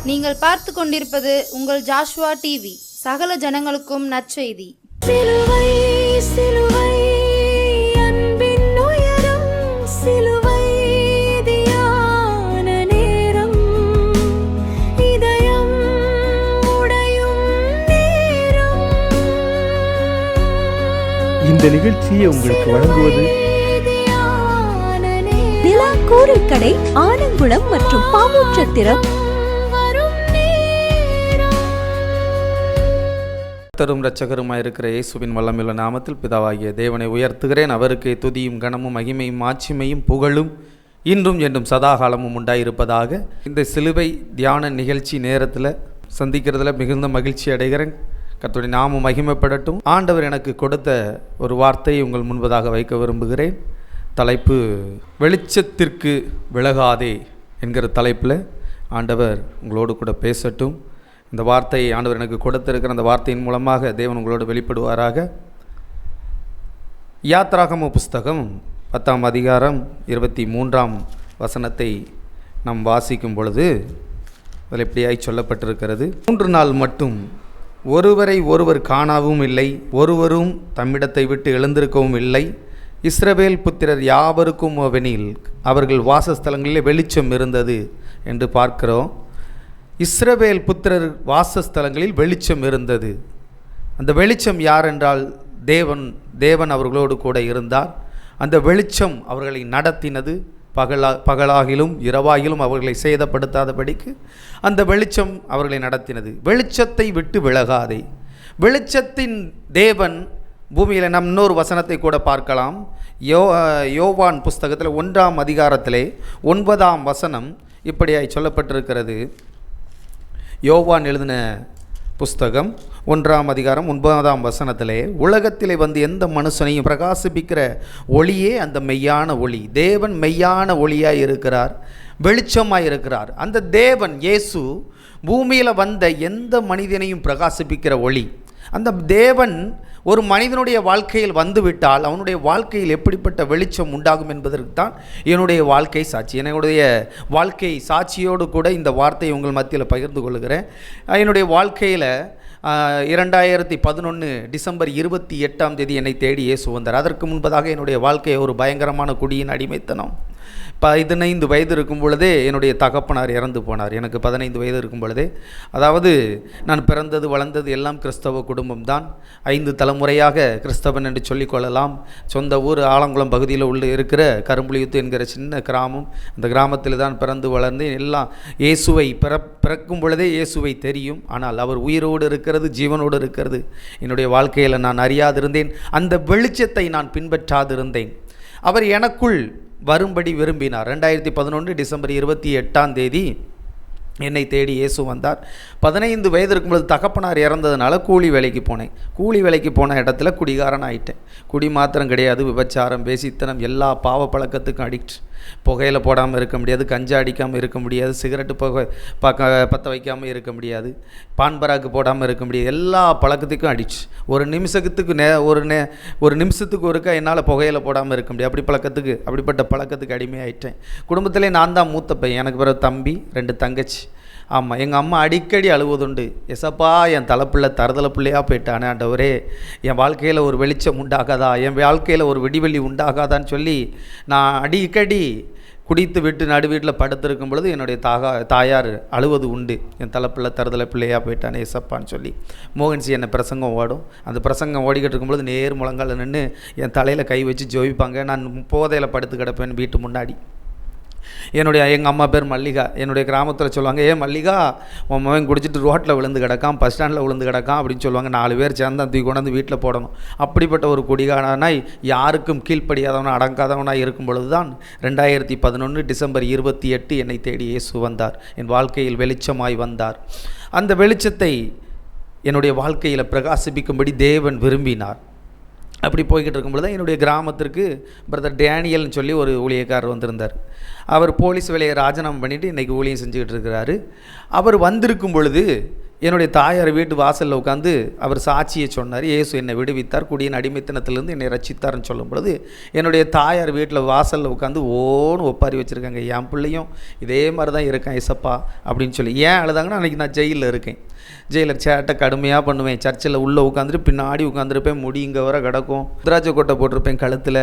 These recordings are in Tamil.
நீங்கள் பார்த்து கொண்டிருப்பது உங்கள் ஜாஷுவா டிவி. சகல ஜனங்களுக்கும் நற்செய்தி. சிலுவை சிலுவை அன்பின் உயரம், சிலுவை தியான நேரம், இதயம் உடையும் நேரம். இந்த நிகழ்ச்சியை உங்களுக்கு வழங்குவது நிலா கோரைக்கடை, ஆனங்குளம் மற்றும் பாவூற்றத்திரம். கர்த்தரும் இரட்சகருமாய் இருக்கிற இயேசுவின் வல்லமையுள்ள நாமத்தில் பிதாவாகிய தேவனை உயர்த்துகிறேன். அவருக்கு துதியும் கனமும் மகிமையும் மாட்சிமையும் புகழும் இன்றும் என்றும் சதாகாலமும் உண்டாயிருப்பதாக. இந்த சிலுவை தியான நிகழ்ச்சி நேரத்தில் சந்திக்கிறதுல மிகுந்த மகிழ்ச்சி அடைகிறேன். கர்த்தருடைய நாமம் மகிமைப்படட்டும். ஆண்டவர் எனக்கு கொடுத்த ஒரு வார்த்தையை உங்கள் முன்பதாக வைக்க விரும்புகிறேன். தலைப்பு வெளிச்சத்திற்கு விலகாதே என்கிற தலைப்பில் ஆண்டவர் உங்களோடு கூட பேசட்டும். இந்த வார்த்தையை ஆண்டவர் எனக்கு கொடுத்திருக்கிற அந்த வார்த்தையின் மூலமாக தேவன் உங்களோடு வெளிப்படுவாராக. யாத்ராகம புஸ்தகம் 10ஆம் அதிகாரம் 23ஆம் வசனத்தை நாம் வாசிக்கும் பொழுது அதில் எப்படியாய் சொல்லப்பட்டிருக்கிறது. 3 நாள் மட்டும் ஒருவரை ஒருவர் காணவும் இல்லை, ஒருவரும் தம்மிடத்தை விட்டு எழுந்திருக்கவும் இல்லை. இஸ்ரவேல் புத்திரர் யாவருக்கும் அவனில் அவர்கள் வாசஸ்தலங்களிலே வெளிச்சம் இருந்தது என்று பார்க்கிறோம். இஸ்ரவேல் புத்திரர் வாசஸ்தலங்களில் வெளிச்சம் இருந்தது. அந்த வெளிச்சம் யார் என்றால் தேவன் அவர்களோடு கூட இருந்தார். அந்த வெளிச்சம் அவர்களை நடத்தினது. பகலாகிலும் இரவாகிலும் அவர்களை சேதப்படுத்தாதபடிக்கு அந்த வெளிச்சம் அவர்களை நடத்தினது. வெளிச்சத்தை விட்டு விலகாதே. வெளிச்சத்தின் தேவன் பூமியில் நம் இன்னொரு வசனத்தை கூட பார்க்கலாம். யோவான் புஸ்தகத்தில் 1ஆம் அதிகாரத்திலே 9ஆம் வசனம் இப்படியாய் சொல்லப்பட்டிருக்கிறது. யோவான் எழுதின புஸ்தகம் 1ஆம் அதிகாரம் 9ஆம் வசனத்திலே, உலகத்திலே வந்து எந்த மனுஷனையும் பிரகாசிப்பிக்கிற ஒளியே அந்த மெய்யான ஒளி. தேவன் மெய்யான ஒளியாய் இருக்கிறார், வெளிச்சமாய் இருக்கிறார். அந்த தேவன் இயேசு பூமியில் வந்த எந்த மனிதனையும் பிரகாசிப்பிக்கிற ஒளி. அந்த தேவன் ஒரு மனிதனுடைய வாழ்க்கையில் வந்துவிட்டால் அவனுடைய வாழ்க்கையில் எப்படிப்பட்ட வெளிச்சம் உண்டாகும் என்பதற்கு தான் என்னுடைய வாழ்க்கை சாட்சி. என்னுடைய வாழ்க்கை சாட்சியோடு கூட இந்த வார்த்தையை உங்கள் மத்தியில் பகிர்ந்து கொள்கிறேன். என்னுடைய வாழ்க்கையில் 2011 டிசம்பர் 28ஆம் தேதி என்னை தேடி இயேசு வந்தார். அதற்கு முன்பதாக என்னுடைய வாழ்க்கை ஒரு பயங்கரமான குடியின் அடிமைத்தனம். 15 வயது இருக்கும் பொழுதே என்னுடைய தகப்பனார் இறந்து போனார். எனக்கு 15 வயது இருக்கும் பொழுதே, அதாவது நான் பிறந்தது வளர்ந்தது எல்லாம் கிறிஸ்தவ குடும்பம்தான். 5 தலைமுறையாக கிறிஸ்தவன் என்று சொல்லிக்கொள்ளலாம். சொந்த ஊர் ஆலங்குளம் பகுதியில் இருக்கிற கரும்புலியுத்து என்கிற சின்ன கிராமம். அந்த கிராமத்தில் தான் பிறந்து வளர்ந்து எல்லாம் இயேசுவை பிறக்கும் பொழுதே இயேசுவை தெரியும். ஆனால் அவர் உயிரோடு இருக்கிறது, ஜீவனோடு இருக்கிறது என்னுடைய வாழ்க்கையில் நான் அறியாதிருந்தேன். அந்த வெளிச்சத்தை நான் பின்பற்றாதிருந்தேன். அவர் எனக்குள் வரும்படி விரும்பினார். 2011 டிசம்பர் 28ஆம் தேதி என்னை தேடி இயேசு வந்தார். 15 வயது இருக்கும்போது தகப்பனார் இறந்ததுனால கூலி வேலைக்கு போனேன். கூலி வேலைக்கு போன இடத்துல குடிகாரன் ஆகிட்டேன். குடி மாத்திரம் கிடையாது, விபச்சாரம், பேசித்தனம், எல்லா பாவ பழக்கத்துக்கும் அடிக்ட். புகையில் போடாமல் இருக்க முடியாது, கஞ்சா அடிக்காமல் இருக்க முடியாது, சிகரெட்டு பற்ற வைக்காமல் இருக்க முடியாது, பான்பராக்கு போடாமல் இருக்க முடியாது, எல்லா பழக்கத்துக்கும் அடிச்சு. ஒரு நிமிஷத்துக்கு ஒருக்கா என்னால் புகையில் போடாமல் இருக்க முடியாது. அப்படிப்பட்ட பழக்கத்துக்கு அடிமையாயிட்டேன். குடும்பத்திலே நான் தான் மூத்த பையன். எனக்கு பிறகு தம்பி, 2 தங்கச்சி. ஆமாம், எங்கள் அம்மா அடிக்கடி அழுவதுண்டு. எசப்பா, என் தலைப்பிள்ளை தரதலை பிள்ளையாக போயிட்டானே ஆண்டவரே, என் வாழ்க்கையில் ஒரு வெளிச்சம் உண்டாகாதா, என் வாழ்க்கையில் ஒரு விடிவெளி உண்டாகாதான்னு சொல்லி நான் அடிக்கடி குடித்து விட்டு நடு வீட்டில் படுத்திருக்கும் பொழுது என்னுடைய தாயார் அழுவது உண்டு. என் தலைப்பிள்ளை தரதலை பிள்ளையாக போயிட்டானே எசப்பான்னு சொல்லி. மோகன்சி என்னை பிரசங்கம் ஓடும். அந்த பிரசங்கம் ஓடிக்கிட்டு இருக்கும்பொழுது நேர் முழங்கால நின்று என் தலையில் கை வச்சு ஜோபிப்பாங்க. நான் போதையில் படுத்து கிடப்பேன் வீட்டு முன்னாடி. எங்கள் அம்மா பேர் மல்லிகா. என்னுடைய கிராமத்தில் சொல்லுவாங்க, மல்லிகா, உன் மகன் குடிச்சிட்டு ரோட்டில் விழுந்து கிடக்கான், பஸ் ஸ்டாண்டில் விழுந்து கிடக்கான் அப்படின்னு சொல்லுவாங்க. 4 பேர் சேர்ந்து தூக்கி கொண்டாந்து வீட்டில் போடணும். அப்படிப்பட்ட ஒரு குடிகாரனாய், யாருக்கும் கீழ்ப்படியாதவனாக அடங்காதவனாக இருக்கும் பொழுது தான் 2011 டிசம்பர் 28 என்னை தேடி இயேசு வந்தார். என் வாழ்க்கையில் வெளிச்சமாய் வந்தார். அந்த வெளிச்சத்தை என்னுடைய வாழ்க்கையில் பிரகாசிப்பிக்கும்படி தேவன் விரும்பினார். அப்படி போய்கிட்டு இருக்கும்போது தான் என்னுடைய கிராமத்திற்கு பிரதர் டேனியல்னு சொல்லி ஒரு ஊழியக்காரர் வந்திருந்தார். அவர் போலீஸ் வேலையை ராஜினாமா பண்ணிவிட்டு இன்றைக்கி ஊழியம் செஞ்சுக்கிட்டு இருக்கிறாரு. அவர் வந்திருக்கும் பொழுது என்னுடைய தாயார் வீட்டு வாசலில் உட்காந்து அவர் சாட்சியை சொன்னார். இயேசு என்னை விடுவித்தார், குடியின் அடிமைத்தனத்திலிருந்து என்னை ரட்சித்தார்னு சொல்லும் பொழுது என்னுடைய தாயார் வீட்டில் வாசலில் உட்காந்து ஓன்னு ஒப்பாரி வச்சுருக்காங்க. என் பிள்ளையும் இதே மாதிரி தான் இருக்கேன் ஏசப்பா அப்படின்னு சொல்லி. ஏன் அழுதாங்கன்னா, அன்றைக்கி நான் ஜெயிலில் இருக்கேன். ஜெயிலர் சேட்டை கடுமையாக பண்ணுவேன். சர்ச்சில் உள்ளே உட்காந்துட்டு பின்னாடி உட்காந்துருப்பேன். முடி இங்கே வர கிடக்கும். திராட்சை கொட்டை போட்டிருப்பேன் கழுத்தில்,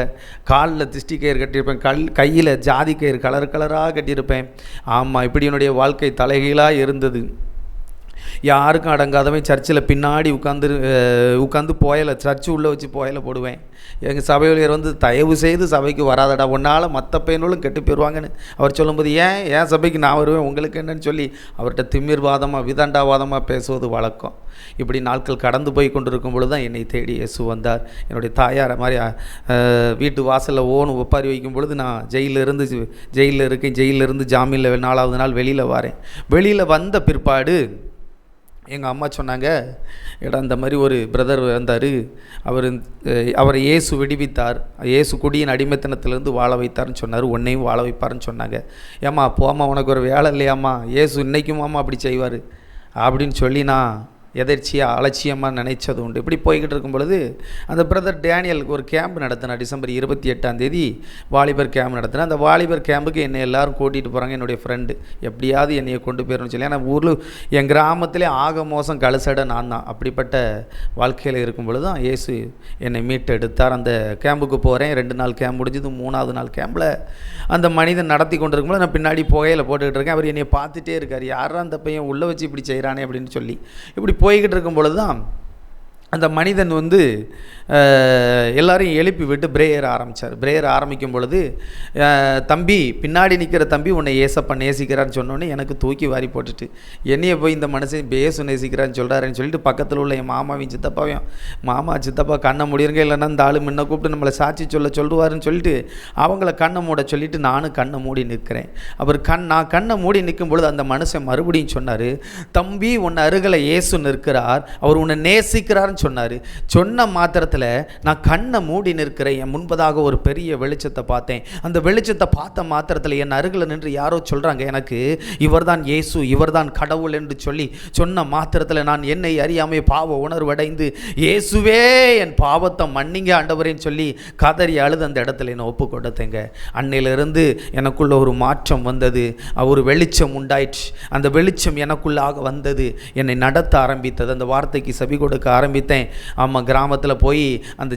காலில் திஷ்டி கயிறு கட்டியிருப்பேன், கையில் ஜாதி கயிறு கலர் கலராக கட்டியிருப்பேன். ஆமாம், இப்படி என்னுடைய வாழ்க்கை தலைகீழாக இருந்தது. யாருக்கும் அடங்காதவன் சர்ச்சில் பின்னாடி உட்காந்து போயலை, சர்ச்சு உள்ளே வச்சு போயலை போடுவேன். எங்கள் சபையிலர் வந்து தயவு செய்து சபைக்கு வராதடா, உன்னால் மற்ற பையனும் கெட்டு போயிடுவாங்கன்னு அவர் சொல்லும்போது, ஏன் சபைக்கு நான் வருவேன், உங்களுக்கு என்னன்னு சொல்லி அவர்கிட்ட திமிர்வாதமாக விதண்டாவாதமாக பேசுவது வழக்கம். இப்படி நாட்கள் கடந்து போய் கொண்டிருக்கும் பொழுது தான் என்னை தேடி இயேசு வந்தார். என்னுடைய தாயார் மாதிரி வீட்டு வாசலில் ஓன்னு ஒப்பாரி வைக்கும் பொழுது நான் ஜெயிலில் இருக்கேன். ஜெயிலிருந்து ஜாமீனில் 4வது நாள் வெளியில் வரேன். வெளியில் வந்த பிற்பாடு எங்கள் அம்மா சொன்னாங்க, ஏடா இந்த மாதிரி ஒரு பிரதர் வந்தார், அவரை இயேசு விடுவித்தார், இயேசு குடியின் அடிமைத்தனத்திலேருந்து வாழ வைத்தார்னு சொன்னார், உன்னையும் வாழ வைப்பார்னு சொன்னாங்க. ஏம்மா போம்மா, உனக்கு ஒரு வேலை இல்லையாம்மா, இயேசு இன்றைக்கும் அம்மா அப்படி செய்வார் அப்படின்னு சொல்லி நான் எதர்ச்சியாக அலட்சியமாக நினைச்சது உண்டு. இப்படி போய்கிட்டு இருக்கும் பொழுது அந்த பிரதர் டேனியலுக்கு ஒரு கேம்ப் நடத்தினார். டிசம்பர் 28 வாலிபர் கேம்ப் நடத்தினேன். அந்த வாலிபர் கேம்புக்கு என்னை எல்லோரும் கூட்டிகிட்டு போகிறாங்க. என்னுடைய ஃப்ரெண்டு எப்படியாவது என்னையை கொண்டு போயிடணும்னு சொல்லி, ஏன்னா ஊரில் என் கிராமத்திலே ஆக மோசம் கழுசடை நான் தான். அப்படிப்பட்ட வாழ்க்கையில் இருக்கும் பொழுது தான் இயேசு என்னை மீட்டு எடுத்தார். அந்த கேம்புக்கு போகிறேன். 2 நாள் கேம்ப் முடிஞ்சது. 3வது நாள் கேம்பில் அந்த மனிதன் நடத்தி கொண்டு இருக்கும்போது நான் பின்னாடி புகையில் போட்டுக்கிட்டு இருக்கேன். அவர் என்னை பார்த்துட்டே இருக்கார், யாரா அந்த பையன் உள்ளே வச்சு இப்படி செய்கிறானே அப்படின்னு சொல்லி. இப்படி போய்கிட்டு இருக்கும் பொழுது தான் அந்த மனிதன் வந்து எல்லாரையும் எழுப்பி விட்டு பிரேயர் ஆரம்பித்தார். பிரேயர் ஆரம்பிக்கும் பொழுது, தம்பி பின்னாடி நிற்கிற தம்பி உன்னை ஏசப்பா நேசிக்கிறான்னு சொன்னோன்னே எனக்கு தூக்கி வாரி போட்டுட்டு, என்னையை போய் இந்த மனுஷன் பேசு நேசிக்கிறான்னு சொல்கிறாருன்னு சொல்லிட்டு பக்கத்தில் உள்ள என் மாமாவையும் சித்தப்பாவையும், மாமா சித்தப்பா கண்ணை முடியுங்க, இல்லைன்னா இந்த ஆளு முன்ன கூப்பிட்டு நம்மளை சாட்சி சொல்லுவாருன்னு சொல்லிட்டு அவங்கள கண்ணை மூட சொல்லிவிட்டு நானும் கண்ணை மூடி நிற்கிறேன். அவர் நான் கண்ணை மூடி நிற்கும் பொழுது அந்த மனுஷன் மறுபடியும் சொன்னார், தம்பி உன்னை அருகில் இயேசு நிற்கிறார், அவர் உன்னை நேசிக்கிறார்னு சொன்னார். சொன்ன மாத்திரத்தில் நான் கண்ணை மூடி நிற்கிறேன். என் முன்பதாக ஒரு பெரிய வெளிச்சத்தை பார்த்தேன். அந்த வெளிச்சத்தை பார்த்த மாத்திரத்தில் என் அருகில் நின்று யாரோ சொல்கிறாங்க, எனக்கு இவர்தான் இயேசு, இவர்தான் கடவுள் என்று சொல்லி சொன்ன மாத்திரத்தில் நான் என்னை அறியாமே பாவ உணர்வடைந்து, இயேசுவே என் பாவத்தை மன்னிங்க ஆண்டவரேன்னு சொல்லி கதறி அழுது அந்த இடத்துல என்னை ஒப்பு கொடுத்தேங்க. அன்னையிலிருந்து எனக்குள்ள ஒரு மாற்றம் வந்தது, ஒரு வெளிச்சம் உண்டாயிற்று. அந்த வெளிச்சம் எனக்குள்ளாக வந்தது, என்னை நடத்த ஆரம்பித்தது. அந்த வார்த்தைக்கு செவி கொடுக்க ஆரம்பித்தேன். ஆமாம், கிராமத்தில் போய் அந்த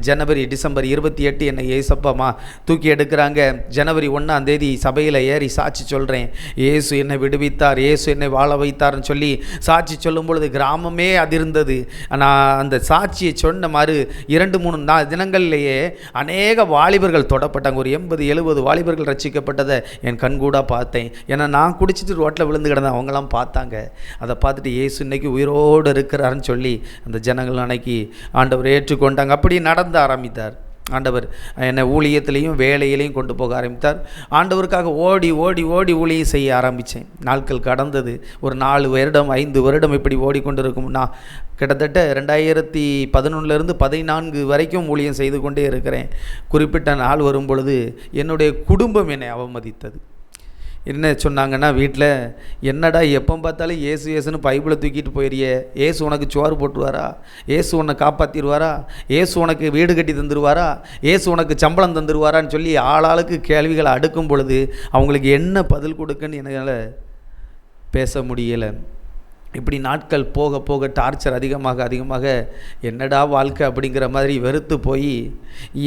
டிசம்பர் 28 என்னை ஏசப்பாமா தூக்கி எடுக்கிறாங்க. ஜனவரி 1 சபையில் ஏறி சாட்சி சொல்கிறேன், இயேசு என்னை விடுவித்தார், இயேசு என்னை வாழ வைத்தார்னு சொல்லி சாட்சி சொல்லும் பொழுது கிராமமே அதிர்ந்தது. நான் அந்த சாட்சியை சொன்ன மாதிரி 2-3 தினங்கள்லேயே அநேக வாலிபர்கள் தொடப்பட்டாங்க. ஒரு 80-70 வாலிபர்கள் ரட்சிக்கப்பட்டதை என் கண்கூடாக பார்த்தேன். ஏன்னா நான் குடிச்சிட்டு ரோட்டில் விழுந்து கிடந்தேன், அவங்களாம் பார்த்தாங்க. அதை பார்த்துட்டு இயேசு இன்னைக்கு உயிரோடு இருக்கிறாருன்னு சொல்லி அந்த ஜனங்கள் அன்னைக்கு ஆண்டவர் ஏற்றுக்கொண்டாங்க. அப்படி நடந்து ஆரம்பித்தார். ஆண்டவர் என்னை ஊழியத்திலையும் வேலையிலையும் கொண்டு போக ஆரம்பித்தார். ஆண்டவருக்காக ஓடி ஓடி ஓடி ஊழியம் செய்ய ஆரம்பித்தேன். நாட்கள் கடந்தது. ஒரு 4 வருடம் 5 வருடம் இப்படி ஓடிக்கொண்டிருக்கும்னா கிட்டத்தட்ட 2011 14 வரைக்கும் ஊழியம் செய்து கொண்டே இருக்கிறேன். குறிப்பிட்ட நாள் வரும் பொழுது என்னுடைய குடும்பம் என்னை அவமதித்தது. என்ன சொன்னாங்கன்னா, வீட்டில் என்னடா எப்போ பார்த்தாலும் ஏசு ஏசுன்னு பைபிளை தூக்கிட்டு போயிறியே, ஏசு உனக்கு சோறு போட்டுருவாரா, ஏசு உன்னை காப்பாற்றிடுவாரா, ஏசு உனக்கு வீடு கட்டி தந்துடுவாரா, ஏசு உனக்கு சம்பளம் தந்துடுவாரான்னு சொல்லி ஆளாளுக்கு கேள்விகளை அடுக்கும் பொழுது அவங்களுக்கு என்ன பதில் கொடுக்குன்னு என்னால் பேச முடியலை. இப்படி நாட்கள் போக போக டார்ச்சர் அதிகமாக என்னடா வாழ்க்கை அப்படிங்கிற மாதிரி வெறுத்து போய்,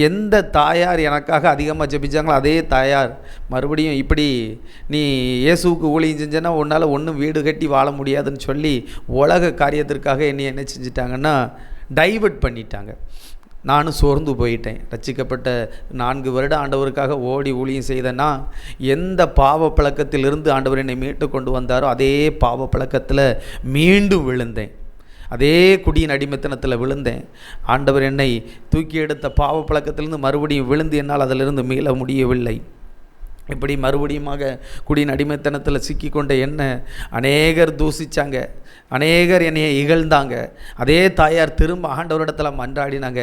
எந்த தாயார் எனக்காக அதிகமாக ஜெபிச்சாங்களோ அதே தாயார் மறுபடியும் இப்படி நீ இயேசுவுக்கு ஊழியம் செஞ்சேன்னா உன்னால் ஒன்றும் வீடு கட்டி வாழ முடியாதுன்னு சொல்லி உலக காரியத்திற்காக என்னை என்ன செஞ்சிட்டாங்கன்னா டைவர்ட் பண்ணிட்டாங்க. நானும் சோர்ந்து போயிட்டேன். ரட்சிக்கப்பட்ட 4 வருடம் ஆண்டவருக்காக ஓடி ஊழியம் செய்தேன்னா எந்த பாவ பழக்கத்திலிருந்து ஆண்டவர் என்னை மீட்டு கொண்டு வந்தாரோ அதே பாவ பழக்கத்தில் மீண்டும் விழுந்தேன். அதே குடியின் அடிமைத்தனத்தில் விழுந்தேன். ஆண்டவர் என்னை தூக்கி எடுத்த பாவ பழக்கத்திலிருந்து மறுபடியும் விழுந்து என்னால் அதிலிருந்து மீள முடியவில்லை. இப்படி மறுபடியுமாக குடியின் அடிமைத்தனத்தில் சிக்கிக்கொண்ட என்ன அநேகர் தூசித்தாங்க. அநேகர் என்னையை இகழ்ந்தாங்க. அதே தாயார் திரும்ப ஆண்டவரிடத்தில் மன்றாடினாங்க,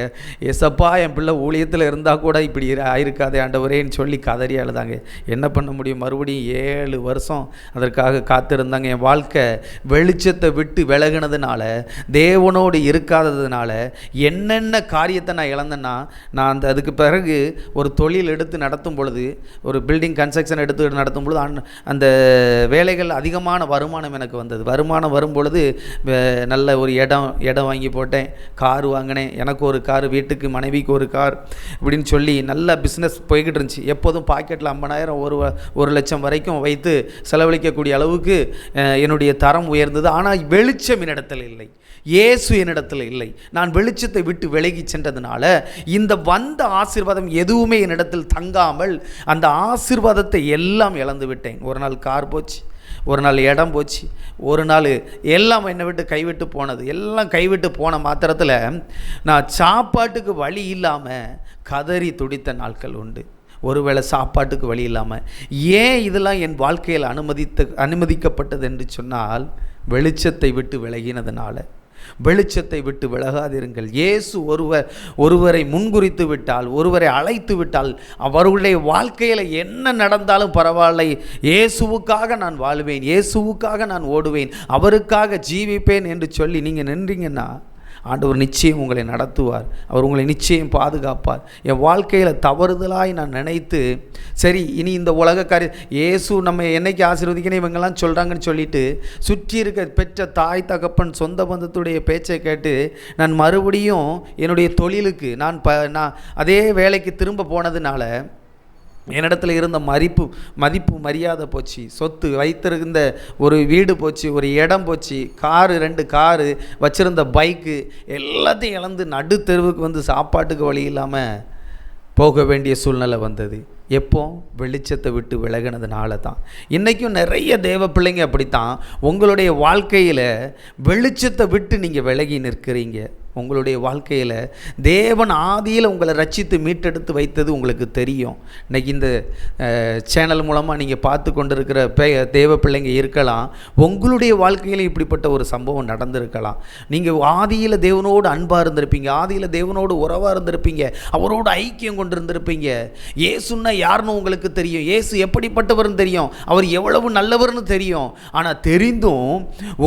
ஏசப்பா என் பிள்ளை ஊழியத்தில் இருந்தால் கூட இப்படி ஆயிருக்காதே ஆண்டவரேன்னு சொல்லி கதறி அழுதாங்க. என்ன பண்ண முடியும், மறுபடியும் 7 வருஷம் அதற்காக காத்திருந்தாங்க. என் வாழ்க்கை வெளிச்சத்தை விட்டு விலகினதுனால, தேவனோடு இருக்காததுனால என்னென்ன காரியத்தை நான் இழந்தேன்னா, நான் அதுக்கு பிறகு ஒரு தொழில் எடுத்து நடத்தும் பொழுது, ஒரு பில்டிங் கன்ஸ்ட்ரக்ஷன் எடுத்து நடத்தும் பொழுது அந்த வேலைகள் அதிகமான வருமானம் எனக்கு வந்தது. வருமானம் வரும்பொழுது நல்ல ஒரு இடம் வாங்கி போட்டேன், கார் வாங்கினேன். எனக்கு ஒரு கார், வீட்டுக்கு மனைவிக்கு ஒரு கார், இப்படின்னு சொல்லி நல்ல பிஸ்னஸ் போய்கிட்டு இருந்துச்சு. எப்போதும் பாக்கெட்டில் 50,000 1 லட்சம் வரைக்கும் வைத்து செலவழிக்கக்கூடிய அளவுக்கு என்னுடைய தரம் உயர்ந்தது. ஆனால் வெளிச்சம் என்னிடத்தில் இல்லை, இயேசு என்னிடத்தில் இல்லை. நான் வெளிச்சத்தை விட்டு விலகி சென்றதுனால இந்த வந்த ஆசீர்வாதம் எதுவுமே என்னிடத்தில் தங்காமல் அந்த ஆசீர்வாதத்தை எல்லாம் இழந்து விட்டேன். ஒரு நாள் கார் போச்சு, ஒரு நாள் இடம் போச்சு, ஒரு நாள் எல்லாம் என்னை விட்டு கைவிட்டு போனது. எல்லாம் கைவிட்டு போன மாத்திரத்தில் நான் சாப்பாட்டுக்கு வழி இல்லாமல் கதறி துடித்த நாட்கள் உண்டு. ஒருவேளை சாப்பாட்டுக்கு வழி இல்லாமல். ஏன் இதெல்லாம் என் வாழ்க்கையில் அனுமதிக்கப்பட்டது என்று சொன்னால், வெளிச்சத்தை விட்டு விலகினதுனால. வெளிச்சத்தை விட்டு விலகாதிருங்கள். இயேசு ஒருவரை முன்குறித்து விட்டால், ஒருவரை அழைத்து விட்டால், அவர்களுடைய வாழ்க்கையில் என்ன நடந்தாலும் பரவாயில்லை, இயேசுவுக்காக நான் வாழ்வேன், இயேசுவுக்காக நான் ஓடுவேன், அவருக்காக ஜீவிப்பேன் என்று சொல்லி நீங்கள் நின்றீங்கன்னா ஆண்டவர் நிச்சயம் உங்களை நடத்துவார். அவர் உங்களை நிச்சயம் பாதுகாப்பார். என் வாழ்க்கையில் தவறுதலாய் நான் நினைத்து, சரி இனி இந்த உலக காரியம், இயேசு நம்ம என்னைக்கு ஆசீர்வதிக்கணும் இவங்கெல்லாம் சொல்கிறாங்கன்னு சொல்லிட்டு சுற்றி இருக்க பெற்ற தாய் தகப்பன் சொந்த பந்தத்துடைய பேச்சை கேட்டு நான் மறுபடியும் என்னுடைய தொழிலுக்கு நான் அதே வேலைக்கு திரும்ப போனதுனால என்னிடத்துல இருந்த மதிப்பு மரியாதை போச்சு. சொத்து வைத்திருந்த ஒரு வீடு போச்சு, ஒரு இடம் போச்சு, காரு 2 காரு வச்சுருந்த பைக்கு எல்லாத்தையும் இழந்து நடு தெருவுக்கு வந்து சாப்பாட்டுக்கு வழி இல்லாமல் போக வேண்டிய சூழ்நிலை வந்தது. எப்போ? வெளிச்சத்தை விட்டு விலகினதுனால தான். இன்றைக்கும் நிறைய தேவ பிள்ளைங்க அப்படித்தான். உங்களுடைய வாழ்க்கையில் வெளிச்சத்தை விட்டு நீங்கள் விலகி நிற்கிறீங்க. உங்களுடைய வாழ்க்கையில் தேவன் ஆதியில் உங்களை ரட்சித்து மீட்டெடுத்து வைத்தது உங்களுக்கு தெரியும். இன்றைக்கி இந்த சேனல் மூலமாக நீங்கள் பார்த்து கொண்டிருக்கிற தேவ பிள்ளைங்க இருக்கலாம். உங்களுடைய வாழ்க்கையில் இப்படிப்பட்ட ஒரு சம்பவம் நடந்திருக்கலாம். நீங்கள் ஆதியில் தேவனோடு அன்பாக இருந்திருப்பீங்க, ஆதியில் தேவனோடு உறவாக இருந்திருப்பீங்க, அவரோடு ஐக்கியம் கொண்டு இருந்திருப்பீங்க. இயேசுன்னா யாருன்னு உங்களுக்கு தெரியும், இயேசு எப்படிப்பட்டவர்னு தெரியும், அவர் எவ்வளவு நல்லவர்னு தெரியும். ஆனால் தெரிந்தும்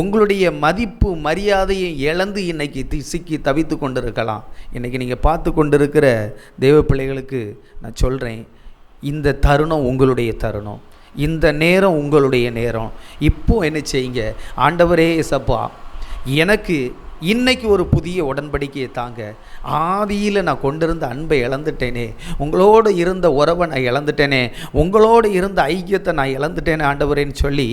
உங்களுடைய மதிப்பு மரியாதையை இழந்து இன்னைக்கு சிக்கி தவித்து கொண்டிருக்கலாம். இன்றைக்கி நீங்கள் பார்த்து கொண்டிருக்கிற தேவ பிள்ளைகளுக்கு நான் சொல்கிறேன், இந்த தருணம் உங்களுடைய தருணம், இந்த நேரம் உங்களுடைய நேரம். இப்போது என்ன செய்யுங்க, ஆண்டவரே இயேசப்பா எனக்கு இன்றைக்கி ஒரு புதிய உடன்படிக்கையை தாங்க. ஆதியில் நான் கொண்டிருந்த அன்பை இழந்துட்டேனே, உங்களோடு இருந்த உறவை நான் இழந்துட்டேனே, உங்களோடு இருந்த ஐக்கியத்தை நான் இழந்துட்டேனே ஆண்டவரேன்னு சொல்லி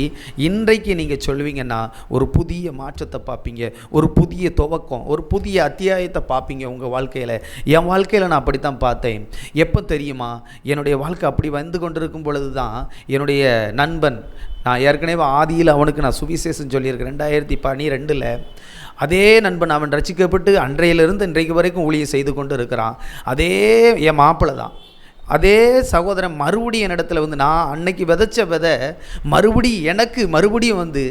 இன்றைக்கு நீங்கள் சொல்லுவீங்கன்னா ஒரு புதிய மாற்றத்தை பார்ப்பீங்க, ஒரு புதிய துவக்கம், ஒரு புதிய அத்தியாயத்தை பார்ப்பீங்க உங்கள் வாழ்க்கையில். என் வாழ்க்கையில் நான் அப்படி தான் பார்த்தேன். எப்போ தெரியுமா? என்னுடைய வாழ்க்கை அப்படி வந்து கொண்டிருக்கும் பொழுது தான் என்னுடைய நண்பன், நான் ஏற்கனவே ஆதியில் அவனுக்கு நான் சுவிசேஷம் சொல்லியிருக்கேன் 2012. அதே நண்பன் அவன் ரட்சிக்கப்பட்டு அன்றையிலிருந்து இன்றைக்கு வரைக்கும் ஊழியம் செய்து கொண்டு இருக்கிறான். அதே என் மாப்பிள்ளை தான். அதே சகோதரன் மறுபடியும் என்னிடத்துல வந்து, நான் அன்னைக்கு விதைச்ச விதை மறுபடியும் வந்து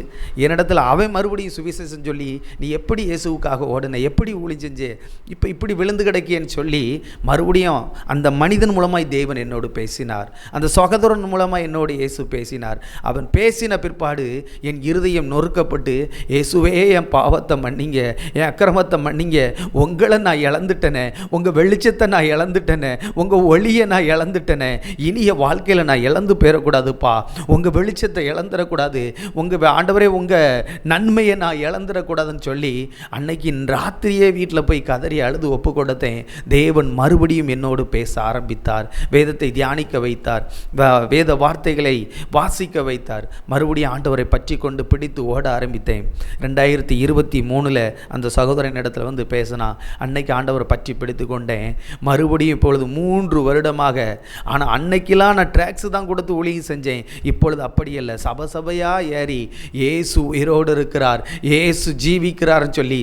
என்னிடத்துல அவன் மறுபடியும் சுவிசேஷம் சொல்லி, நீ எப்படி இயேசுவுக்காக ஓடுன, எப்படி ஊழியம் செஞ்சு இப்போ இப்படி விழுந்து கிடக்கியன்னு சொல்லி மறுபடியும் அந்த மனிதன் மூலமாய் தேவன் என்னோடு பேசினார். அந்த சகோதரன் மூலமாக என்னோடு இயேசு பேசினார். அவன் பேசின பிற்பாடு என் இருதயம் நொறுக்கப்பட்டு, இயேசுவே என் பாவத்தை மன்னிங்க, என் அக்கிரமத்தை மன்னிங்க, உங்களை நான் இழந்துட்டேனே, உங்கள் வெளிச்சத்தை நான் இழந்துட்டேனே, உங்கள் ஒளியை நான் இழந்துட்டேனே, இனிய வாழ்க்கையில் நான் இழந்து போயிடக்கூடாதுப்பா, உங்கள் வெளிச்சத்தை இழந்துடக்கூடாது, உங்கள் ஆண்டவரே உங்கள் நன்மையை நான் இழந்துடக்கூடாதுன்னு சொல்லி அன்னைக்கு ராத்திரியே வீட்டில் போய் கதறி அழுது ஒப்பு கொடுத்தேன். தேவன் மறுபடியும் என்னோடு பேச ஆரம்பித்தார், வேதத்தை தியானிக்க வைத்தார், வேத வார்த்தைகளை வாசிக்க வைத்தார். மறுபடியும் ஆண்டவரை பற்றி கொண்டு பிடித்து ஓட ஆரம்பித்தேன். 2023 அந்த சகோதரன் இடத்துல வந்து பேசினா, அன்னைக்கு ஆண்டவரை பற்றி பிடித்து கொண்டேன். மறுபடியும் இப்பொழுது 3 வருடமாக ஆனால் அன்னைக்கெல்லாம் நான் ட்ராக்ஸு தான் கொடுத்து ஊழியம் செஞ்சேன். இப்பொழுது அப்படி இல்லை. சபையாக ஏறி இயேசு உயிரோடு இருக்கிறார், இயேசு ஜீவிக்கிறார்னு சொல்லி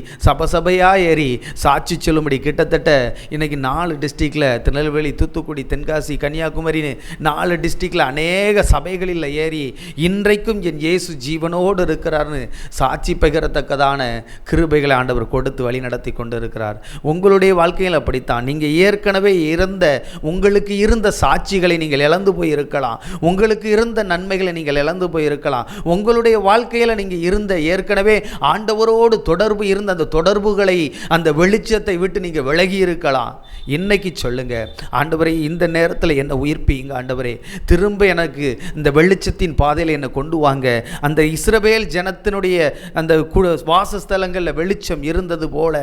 சபையாக ஏறி சாட்சி சொல்லும்படி கிட்டத்தட்ட இன்றைக்கி 4 டிஸ்ட்ரிக்டில், திருநெல்வேலி, தூத்துக்குடி, தென்காசி, கன்னியாகுமரின்னு 4 டிஸ்ட்ரிக்டில் அநேக சபைகளில் ஏறி இன்றைக்கும் என் இயேசு ஜீவனோடு இருக்கிறார்னு சாட்சி பகிரத்தக்கதான கிருபைகளை ஆண்டவர் கொடுத்து வழி நடத்தி கொண்டு இருக்கிறார். உங்களுடைய வாழ்க்கையில் அப்படித்தான். நீங்கள் ஏற்கனவே உங்களுக்கு இருந்த சாட்சிகளை நீங்கள் இழந்து போயிருக்கலாம், உங்களுக்கு இருந்த நன்மைகளை நீங்கள் இழந்து போயிருக்கலாம், உங்களுடைய வாழ்க்கையில் நீங்கள் இருந்த ஏற்கனவே ஆண்டவரோடு தொடர்பு இருந்த அந்த தொடர்புகளை, அந்த வெளிச்சத்தை விட்டு நீங்கள் விலகி இருக்கலாம். இன்னைக்கு சொல்லுங்க, ஆண்டவரே இந்த நேரத்தில் என்னை உயிர்ப்பீங்க ஆண்டவரே, திரும்ப எனக்கு இந்த வெளிச்சத்தின் பாதையில் என்னை கொண்டு வாங்க. அந்த இஸ்ரவேல் ஜனத்தினுடைய அந்த வாசஸ்தலங்களில் வெளிச்சம் இருந்தது போல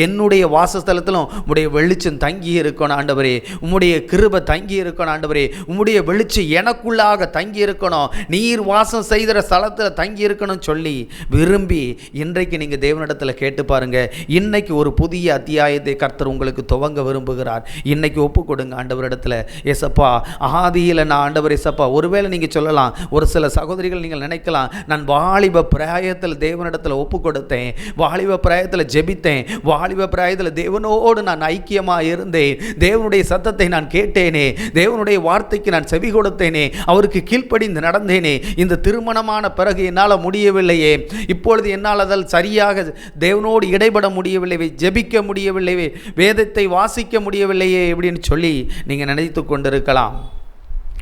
என்னுடைய வாசஸ்தலத்திலும் உம்முடைய வெளிச்சம் தங்கி இருக்கணும் ஆண்டவரே, உம்முடைய கிருபை தங்கி இருக்கணும் ஆண்டவரே, உம்முடைய வெளிச்சம் எனக்குள்ளாக தங்கி இருக்கணும், நீர் வாசம் செய்கிற ஸ்தலத்தில் தங்கி இருக்கணும்னு சொல்லி விரும்பி இன்றைக்கு நீங்கள் தேவனிடத்தில் கேட்டு பாருங்க. இன்னைக்கு ஒரு புதிய அத்தியாயத்தை கர்த்தர் உங்களுக்கு துவங்க விரும்புகிறார். இன்னைக்கு ஒப்பு கொடுங்க ஆண்டவரிடத்தில். ஏசப்பா, ஆதியில் நான் ஆண்டவர் ஏசப்பா, ஒருவேளை நீங்கள் சொல்லலாம், ஒரு சில சகோதரிகள் நீங்கள் நினைக்கலாம், நான் வாலிப பிராயத்தில் தேவனிடத்தில் ஒப்பு கொடுத்தேன், வாலிப பிராயத்தில் ஜெபித்தேன், வாலிப பிராயத்தில் தேவனோடு நான் ஐக்கியமாக இருந்தேன், தேவனுடைய சத்தத்தை நான் கேட்டேனே, தேவனுடைய வார்த்தைக்கு நான் செவி கொடுத்தேனே, அவருக்கு கீழ்ப்படிந்து நடந்தேனே, இந்த திருமணமான பிறகு என்னால் முடியவில்லையே, இப்பொழுது என்னால் அதில் சரியாக தேவனோடு இடைபட முடியவில்லையே, ஜெபிக்க முடியவில்லையே, வேதத்தை வாசிக்க முடியவில்லையே அப்படின்னு சொல்லி நீங்கள் நினைத்து கொண்டிருக்கலாம்.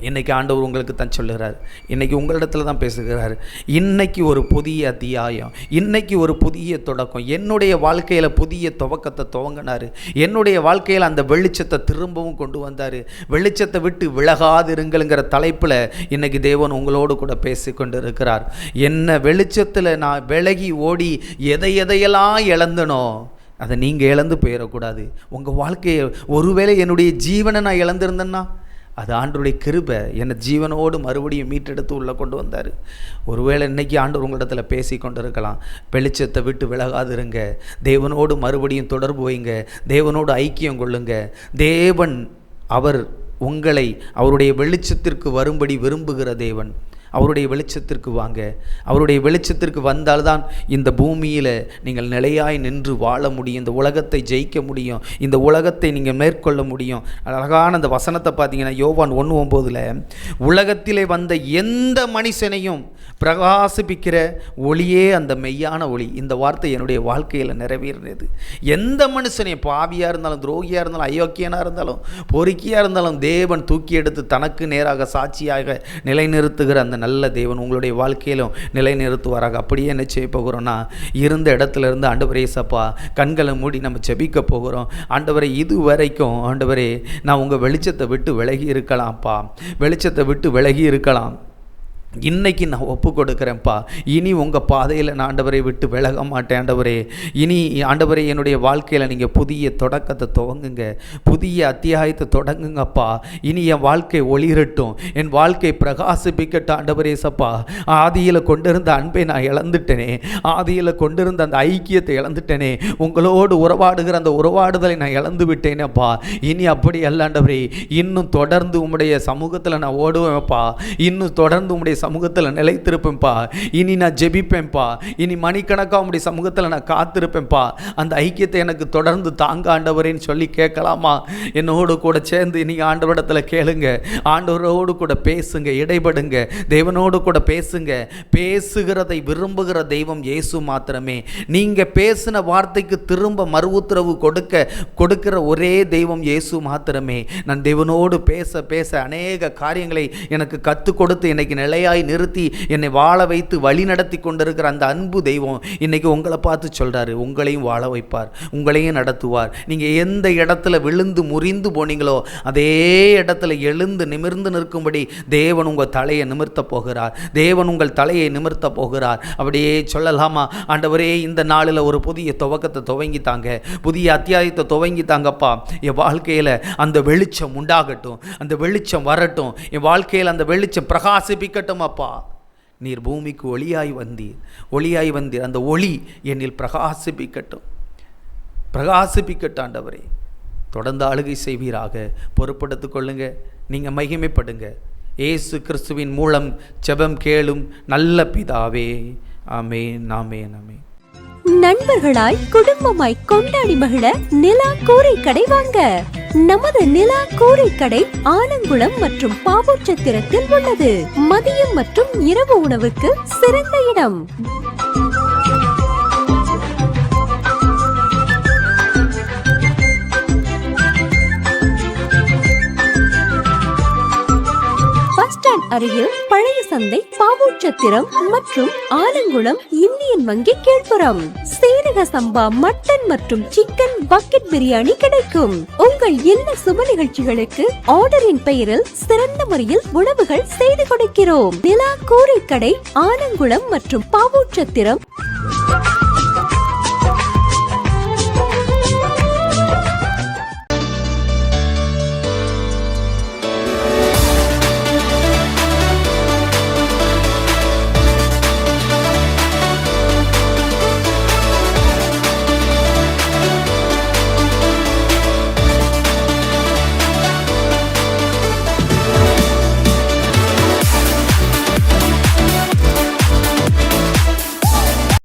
இன்றைக்கி ஆண்டவர் உங்களுக்கு தான் சொல்லுகிறார், இன்றைக்கி உங்களிடத்தில் தான் பேசுகிறார். இன்றைக்கி ஒரு புதிய அத்தியாயம், இன்றைக்கி ஒரு புதிய தொடக்கம். என்னுடைய வாழ்க்கையில் புதிய துவக்கத்தை துவங்கினார், என்னுடைய வாழ்க்கையில் அந்த வெளிச்சத்தை திரும்பவும் கொண்டு வந்தார். வெளிச்சத்தை விட்டு விலகாதிருங்கள்ங்கிற தலைப்பில் இன்றைக்கி தேவன் உங்களோடு கூட பேசி கொண்டு இருக்கிறார். என்ன வெளிச்சத்தில் நான் விலகி ஓடி எதையெல்லாம் இழந்தனோ அதை நீங்கள் இழந்து போயிடக்கூடாது. உங்கள் வாழ்க்கையை ஒருவேளை என்னுடைய ஜீவனை நான் இழந்திருந்தேன்னா அது ஆண்டவருடைய கிருபை என்னை ஜீவனோடு மறுபடியும் மீட்டெடுத்து உள்ளே கொண்டு வந்தார். ஒருவேளை இன்றைக்கி ஆண்டவர் உங்களிடத்தில் பேசி கொண்டு இருக்கலாம், வெளிச்சத்தை விட்டு விலகாதிருங்க, தேவனோடு மறுபடியும் தொடர்பு வைங்க, தேவனோடு ஐக்கியம் கொள்ளுங்க. தேவன் அவர் உங்களை அவருடைய வெளிச்சத்திற்கு வரும்படி விரும்புகிற தேவன். அவருடைய வெளிச்சத்திற்கு வாங்க. அவருடைய வெளிச்சத்திற்கு வந்தால்தான் இந்த பூமியில் நீங்கள் நிலையாய் நின்று வாழ முடியும், இந்த உலகத்தை ஜெயிக்க முடியும், இந்த உலகத்தை நீங்கள் மேற்கொள்ள முடியும். அழகான அந்த வசனத்தை பார்த்தீங்கன்னா யோவான் 1:9 உலகத்திலே வந்த எந்த மனுஷனையும் பிரகாசிப்பிக்கிற ஒளியே அந்த மெய்யான ஒளி. இந்த வார்த்தை என்னுடைய வாழ்க்கையில் நிறைவேறினது. எந்த மனுஷனையும், பாவியாக இருந்தாலும், துரோகியாக இருந்தாலும், அயோக்கியனாக இருந்தாலும், பொறுக்கியாக இருந்தாலும், தேவன் தூக்கி எடுத்து தனக்கு நேராக சாட்சியாக நிலைநிறுத்துகிற அந்த நல்ல தேவன் உங்களுடைய வாழ்க்கையிலும் நிலைநிறுத்துவாராக. அப்படியே என்ன செய்ய போகிறோன்னா, இருந்த இடத்துல இருந்து ஆண்டவரே சப்பா கண்களை மூடி நம்ம ஜெபிக்க போகிறோம். ஆண்டவரே, இது வரைக்கும் ஆண்டவரே நான் உங்கள் வெளிச்சத்தை விட்டு விலகி இருக்கலாம்ப்பா, வெளிச்சத்தை விட்டு விலகி இருக்கலாம். இன்றைக்கி நான் ஒப்பு கொடுக்குறேன்ப்பா, இனி உங்கள் பாதையில் நான் ஆண்டவரை விட்டு விலக மாட்டேன் ஆண்டவரே. இனி ஆண்டவரே என்னுடைய வாழ்க்கையில் நீங்கள் புதிய தொடக்கத்தை துவங்குங்க, புதிய அத்தியாயத்தை தொடங்குங்கப்பா. இனி என் வாழ்க்கை ஒளிரட்டும், என் வாழ்க்கை பிரகாசிப்பிக்கட்டும் ஆண்டவரே சப்பா. ஆதியில் கொண்டிருந்த அன்பை நான் இழந்துட்டேனே, ஆதியில் கொண்டிருந்த அந்த ஐக்கியத்தை இழந்துட்டேனே, உங்களோடு உறவாடுகிற அந்த உறவாடுதலை நான் இழந்து விட்டேனேப்பா. இனி அப்படி அல்ல ஆண்டவரே, இன்னும் தொடர்ந்து உம்முடைய சமூகத்தில் நான் ஓடுவேன்ப்பா, இன்னும் தொடர்ந்து உம்முடைய சமூகத்தில் நிலைத்திருப்பேன்ப்பா. இனி நான் ஜெபிப்பேன்ப்பா, இனி மணிக்கணக்காக உம்முடைய சமூகத்தில் நான் காத்திருப்பேன்ப்பா. அந்த ஐக்கியத்தை எனக்கு தொடர்ந்து தாங்க ஆண்டவரேன்னு சொல்லி கேட்கலாமா? என்னோடு கூட சேர்ந்து நீங்கள் ஆண்டவரிடத்தில் கேளுங்க, ஆண்டவரோடு கூட பேசுங்க, இடைபடுங்க, தேவனோடு கூட பேசுங்க. பேசுகிறதை விரும்புகிற தெய்வம் இயேசு மாத்திரமே. நீங்கள் பேசின வார்த்தைக்கு திரும்ப மறு உத்தரவு கொடுக்கிற ஒரே தெய்வம் இயேசு மாத்திரமே. நான் தேவனோடு பேச பேச அநேக காரியங்களை எனக்கு கற்றுக் கொடுத்து இன்னைக்கு நிலையாக நிறுத்தி என்னை வாழ வைத்து வழி நடத்தி கொண்டிருக்கிற அந்த அன்பு தெய்வம் இன்னைக்கு உங்களை பார்த்து சொல்றாரு, உங்களையும் வாழ வைப்பார், உங்களையும் நடத்துவார். நீங்க எந்த இடத்துல விழுந்து முறிந்து போனீங்களோ அதே இடத்துல எழுந்து நிமிர்ந்து நிற்கும்படி தேவன் உங்கள் தலையை நிமிர்த்த போகிறார், தேவன் உங்கள் தலையை நிமிர்த்த போகிறார். அப்படியே சொல்லலாமா? ஆண்டவரே, இந்த நாளில் ஒரு புதிய துவக்கத்தை துவங்கித்தாங்க, புதிய அத்தியாயத்தை துவங்கித்தாங்கப்பா. என் வாழ்க்கையில் அந்த வெளிச்சம் உண்டாகட்டும், அந்த வெளிச்சம் வரட்டும், என் வாழ்க்கையில் அந்த வெளிச்சம் பிரகாசிப்பிக்கட்டும் அப்பா. நீர் பூமிக்கு ஒளியாய் வந்தீர், அந்த ஒளி என்னில் பிரகாசிப்பிக்கட்டும் ஆண்டவரே. தொடர்ந்து ஆளுகை செய்வீராக. பொறுப்படுத்திக் கொள்ளுங்க. நீங்கள் மகிமைப்படுங்க. இயேசு கிறிஸ்துவின் மூலம் ஜெபம் கேளும் நல்ல பிதாவே. ஆமென், ஆமென், ஆமென். நண்பர்களாய் குடும்பமாய் கொண்டாடி மகிழ நிலா கூரை கடை வாங்க. நமது நிலா கூரை கடை ஆலங்குளம் மற்றும் பாவூர்சத்திரத்தில் உள்ளது. மதியம் மற்றும் இரவு உணவுக்கு சிறந்த இடம். அருகில் பழைய சந்தை, பாவூர்சத்திரம் மற்றும் ஆலங்குளம் இந்தியன் வங்கி கீழ்ப்புறம். சீரக சம்பா மட்டன் மற்றும் சிக்கன் பக்கெட் பிரியாணி கிடைக்கும். உங்கள் இல்ல சுப நிகழ்ச்சிகளுக்கு ஆர்டரின் பெயரில் சிறந்த முறையில் உணவுகள் செய்து கொடுக்கிறோம். நிலா கூரை கடை ஆலங்குளம் மற்றும் பாவூர்சத்திரம்.